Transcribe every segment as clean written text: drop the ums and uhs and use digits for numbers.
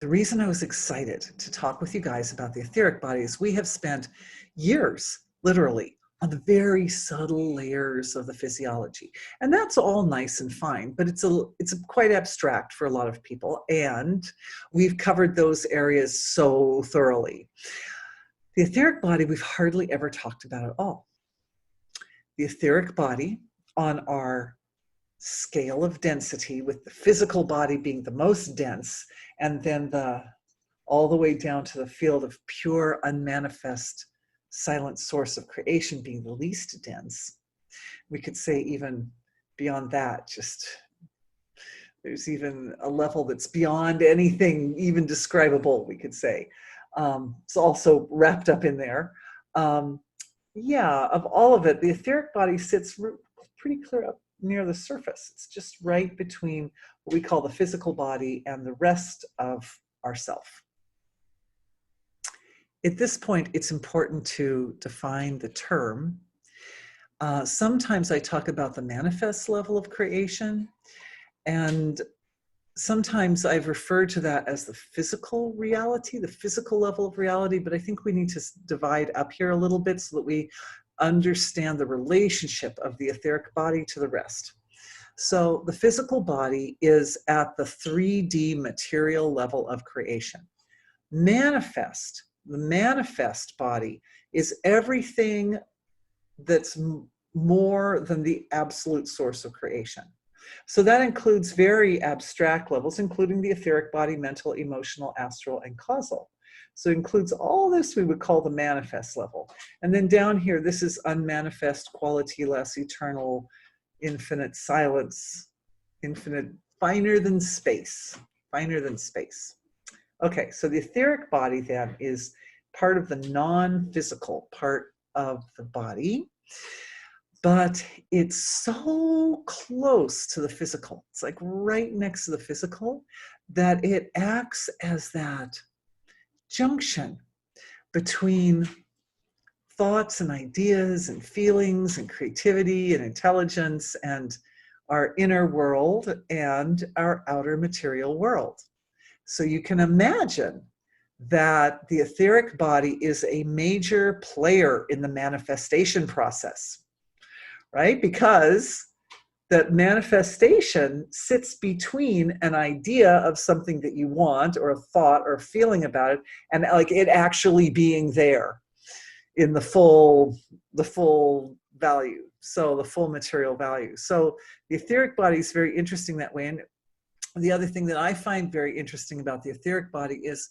The reason I was excited to talk with you guys about the etheric body is we have spent years, literally, on the very subtle layers of the physiology. And that's all nice and fine, but it's quite abstract for a lot of people. And we've covered those areas so thoroughly. The etheric body, we've hardly ever talked about at all. The etheric body, on our scale of density, with the physical body being the most dense, and then all the way down to the field of pure, unmanifest, silent source of creation being the least dense. We could say even beyond that, just there's even a level that's beyond anything even describable, we could say. It's also wrapped up in there. Yeah, of all of it, the etheric body sits pretty clear up near the surface. It's just right between what we call the physical body and the rest of ourself. At this point, it's important to define the term. Sometimes I talk about the manifest level of creation, and sometimes I've referred to that as the physical reality, the physical level of reality, but I think we need to divide up here a little bit so that we understand the relationship of the etheric body to the rest. So the physical body is at the 3D material level of creation. Manifest, the manifest body, is everything that's more than the absolute source of creation. So that includes very abstract levels, including the etheric body, mental, emotional, astral, and causal. So it includes all this we would call the manifest level. And then down here, this is unmanifest, quality-less, eternal, infinite silence, infinite, finer than space, finer than space. Okay, so the etheric body then is part of the non-physical part of the body, but it's so close to the physical. It's like right next to the physical that it acts as that junction between thoughts and ideas and feelings and creativity and intelligence and our inner world and our outer material world. So you can imagine that the etheric body is a major player in the manifestation process, right? Because that manifestation sits between an idea of something that you want or a thought or a feeling about it and like it actually being there in the full value, so the full material value. So the etheric body is very interesting that way. And the other thing that I find very interesting about the etheric body is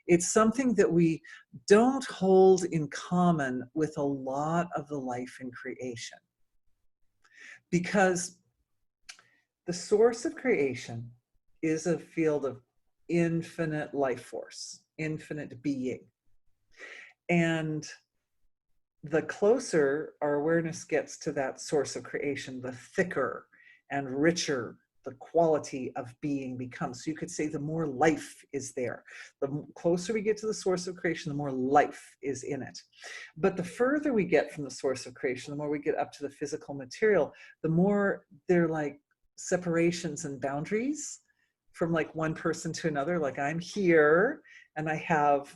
it's something that we don't hold in common with a lot of the life in creation. Because the source of creation is a field of infinite life force, infinite being. And the closer our awareness gets to that source of creation, the thicker and richer the quality of being becomes. So you could say the more life is there. The closer we get to the source of creation, the more life is in it. But the further we get from the source of creation, the more we get up to the physical material, the more they're like separations and boundaries from like one person to another. Like I'm here and I have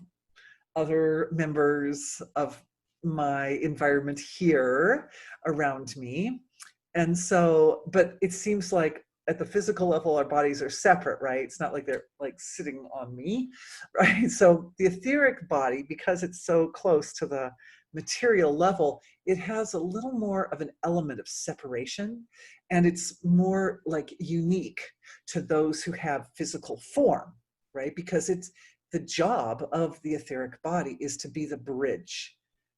other members of my environment here around me. And so, but it seems like at the physical level, our bodies are separate, right? It's not like they're like sitting on me, right? So the etheric body, because it's so close to the material level, it has a little more of an element of separation, and it's more like unique to those who have physical form, right? Because it's the job of the etheric body is to be the bridge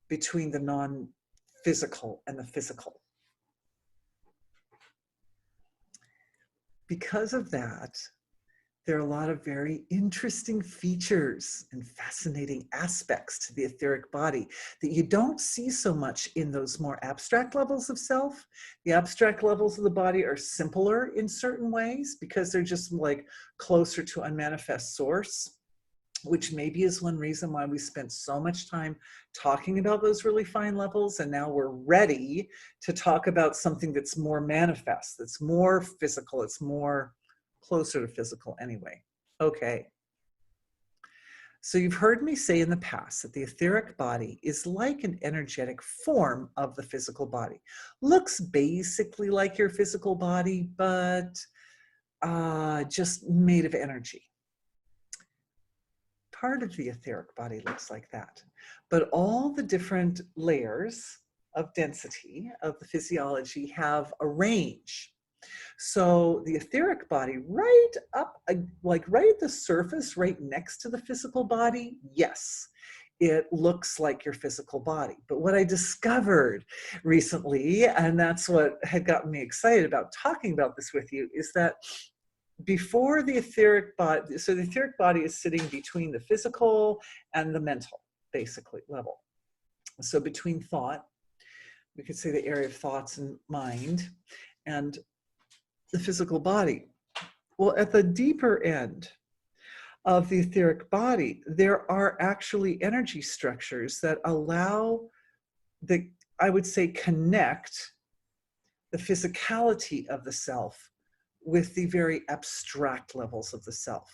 between the non-physical and the physical. Because of that, there are a lot of very interesting features and fascinating aspects to the etheric body that you don't see so much in those more abstract levels of self. The abstract levels of the body are simpler in certain ways because they're just like closer to unmanifest source, which maybe is one reason why we spent so much time talking about those really fine levels. And now we're ready to talk about something that's more manifest, that's more physical, it's more closer to physical anyway. Okay. So you've heard me say in the past that the etheric body is like an energetic form of the physical body. Looks basically like your physical body, but just made of energy. Part of the etheric body looks like that. But all the different layers of density of the physiology have a range. So the etheric body, right up, like right at the surface, right next to the physical body, yes, it looks like your physical body. But what I discovered recently, and that's what had gotten me excited about talking about this with you, is that before the etheric body, so the etheric body is sitting between the physical and the mental, basically, level. So between thought, we could say the area of thoughts and mind, and the physical body. Well, at the deeper end of the etheric body, there are actually energy structures that allow I would say, connect the physicality of the self with the very abstract levels of the self.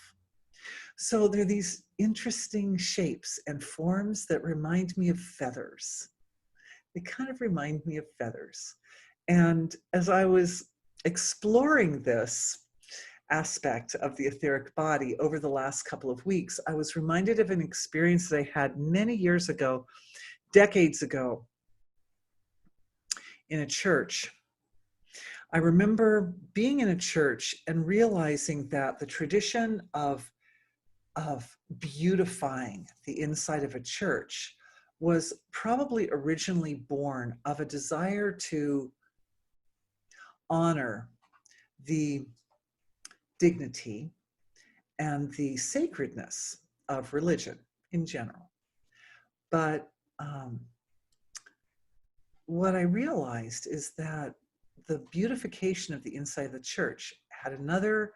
So there are these interesting shapes and forms that remind me of feathers. They kind of remind me of feathers. And as I was exploring this aspect of the etheric body over the last couple of weeks, I was reminded of an experience that I had many years ago, decades ago, in a church. I remember being in a church and realizing that the tradition of beautifying the inside of a church was probably originally born of a desire to honor the dignity and the sacredness of religion in general. But what I realized is that the beautification of the inside of the church had another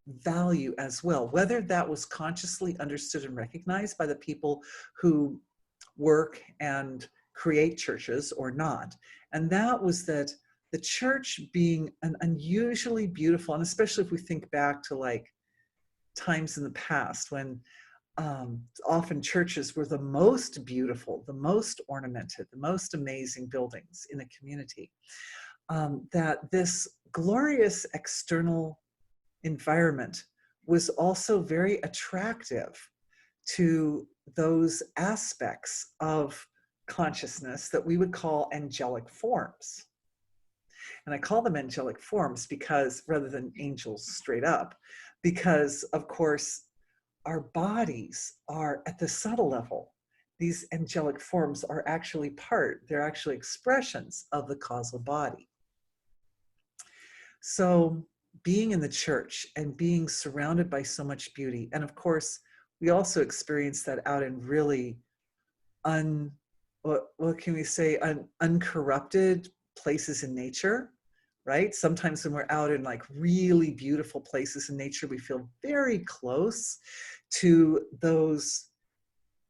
value as well, whether that was consciously understood and recognized by the people who work and create churches or not. And that was that the church being an unusually beautiful, and especially if we think back to like times in the past when often churches were the most beautiful, the most ornamented, the most amazing buildings in a community, that this glorious external environment was also very attractive to those aspects of consciousness that we would call angelic forms. And I call them angelic forms because, rather than angels straight up, because of course, our bodies are at the subtle level. These angelic forms are actually they're actually expressions of the causal body. So being in the church and being surrounded by so much beauty, and of course, we also experience that out in really what can we say, uncorrupted places in nature, right? Sometimes when we're out in like really beautiful places in nature, we feel very close to those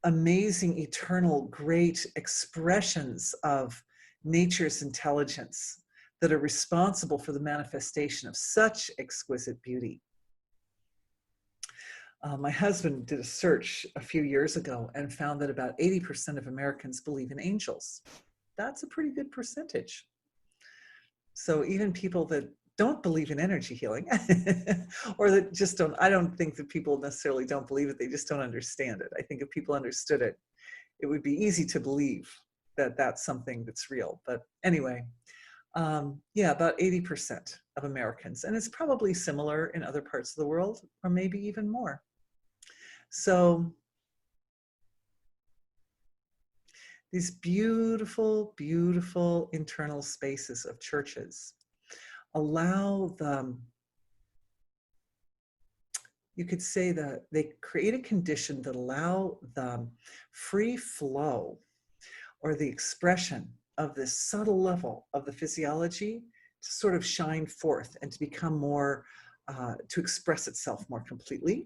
amazing, eternal, great expressions of nature's intelligence that are responsible for the manifestation of such exquisite beauty. My husband did a search a few years ago and found that about 80% of Americans believe in angels. That's a pretty good percentage. So even people that don't believe in energy healing or that just don't, I don't think that people necessarily don't believe it, they just don't understand it. I think if people understood it, it would be easy to believe that that's something that's real. But anyway, yeah, about 80% of Americans, and it's probably similar in other parts of the world, or maybe even more. So these beautiful, beautiful internal spaces of churches allow them, you could say that they create a condition that allow the free flow or the expression of this subtle level of the physiology to sort of shine forth and to become more, to express itself more completely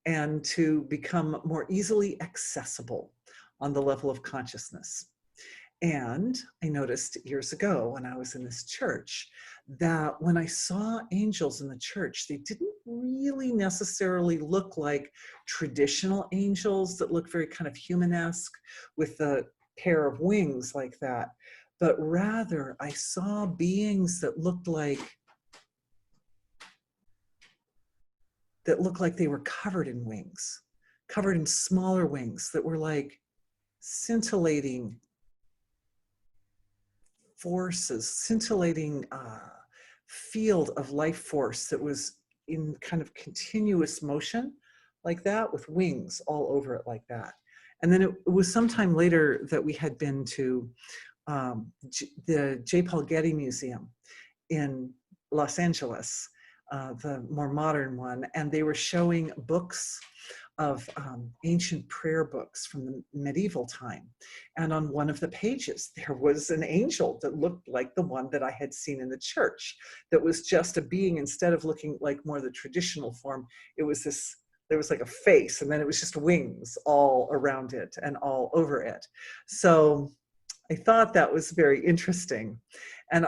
and to become more easily accessible on the level of consciousness. And I noticed years ago when I was in this church that when I saw angels in the church, they didn't really necessarily look like traditional angels that look very kind of humanesque with a pair of wings like that, but rather I saw beings that looked like they were covered in wings, covered in smaller wings that were like scintillating forces, scintillating field of life force that was in kind of continuous motion like that with wings all over it like that. And then it was sometime later that we had been to the J. Paul Getty Museum in Los Angeles, the more modern one, and they were showing books of ancient prayer books from the medieval time. And on one of the pages, there was an angel that looked like the one that I had seen in the church, that was just a being. Instead of looking like more the traditional form, it was this, there was like a face, and then it was just wings all around it and all over it. So I thought that was very interesting. And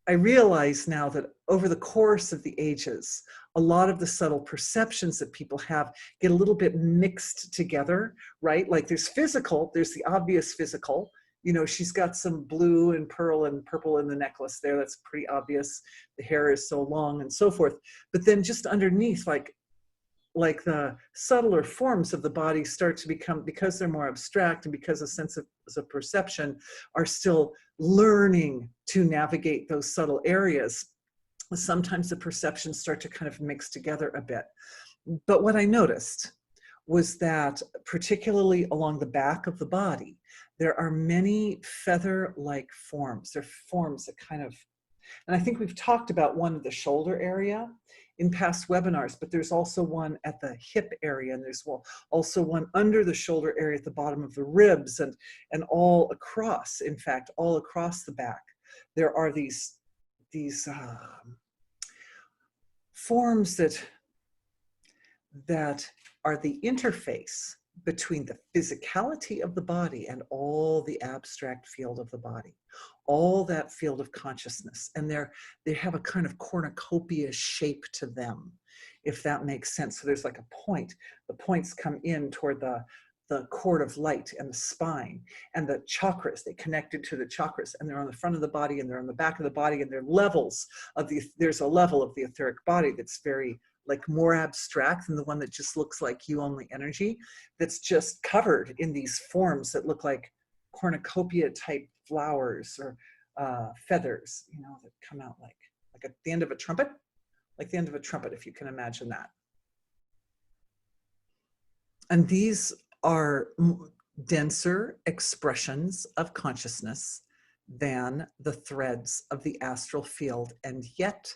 I realize now that over the course of the ages, a lot of the subtle perceptions that people have get a little bit mixed together, right? Like there's physical, there's the obvious physical. You know, she's got some blue and pearl and purple in the necklace there. That's pretty obvious. The hair is so long and so forth. But then just underneath, like the subtler forms of the body start to become, because they're more abstract and because a sense of perception are still learning to navigate those subtle areas, sometimes the perceptions start to kind of mix together a bit. But what I noticed was that particularly along the back of the body, there are many feather-like forms. They're forms that kind of, and I think we've talked about one of the shoulder area in past webinars, but there's also one at the hip area, and there's also one under the shoulder area at the bottom of the ribs, and all across, in fact, all across the back. There are these forms that are the interface between the physicality of the body and all the abstract field of the body, all that field of consciousness. And they have a kind of cornucopia shape to them, if that makes sense. So there's like a point. The points come in toward the cord of light and the spine, and the chakras, they connected to the chakras, and they're on the front of the body and they're on the back of the body, and they're levels of there's a level of the etheric body that's very like more abstract than the one that just looks like you only energy, that's just covered in these forms that look like cornucopia type flowers or feathers, you know, that come out like at the end of a trumpet, like the end of a trumpet, if you can imagine that. And these are denser expressions of consciousness than the threads of the astral field, and yet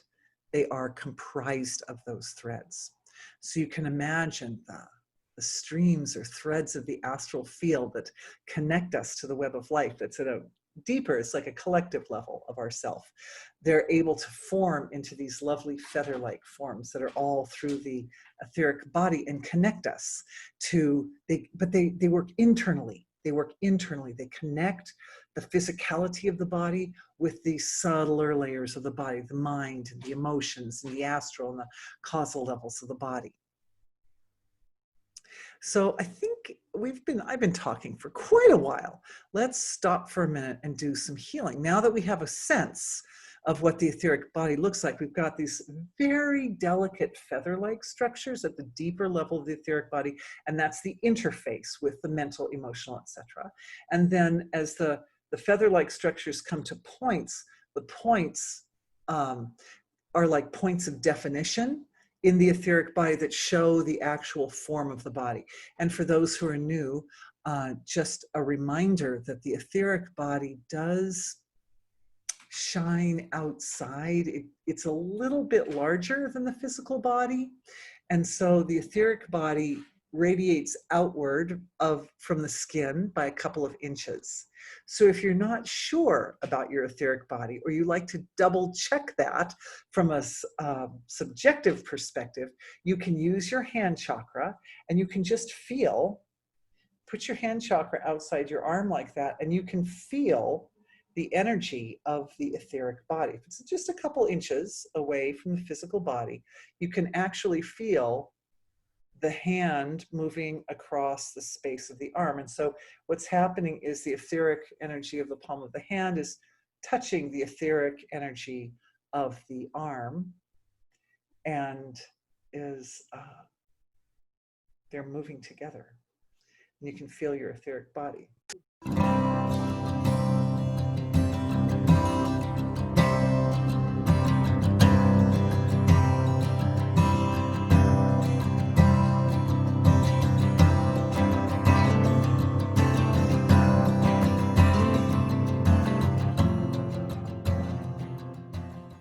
they are comprised of those threads. So you can imagine the streams or threads of the astral field that connect us to the web of life that's at a deeper, it's like a collective level of ourself. They're able to form into these lovely feather-like forms that are all through the etheric body and connect us to, but they work internally. They work internally. They connect the physicality of the body with the subtler layers of the body, the mind and the emotions and the astral and the causal levels of the body. So I think I've been talking for quite a while. Let's stop for a minute and do some healing. Now that we have a sense of what the etheric body looks like, we've got these very delicate feather-like structures at the deeper level of the etheric body, and that's the interface with the mental, emotional, etc. And then as the feather-like structures come to points, the points are like points of definition in the etheric body that show the actual form of the body. And for those who are new, just a reminder that the etheric body does shine outside. It's a little bit larger than the physical body. And so the etheric body radiates outward from the skin by a couple of inches. So if you're not sure about your etheric body, or you like to double check that from a subjective perspective, you can use your hand chakra and you can just feel put your hand chakra outside your arm like that, and you can feel the energy of the etheric body. If it's just a couple inches away from the physical body, you can actually feel the hand moving across the space of the arm. And so what's happening is the etheric energy of the palm of the hand is touching the etheric energy of the arm, and is they're moving together. And you can feel your etheric body.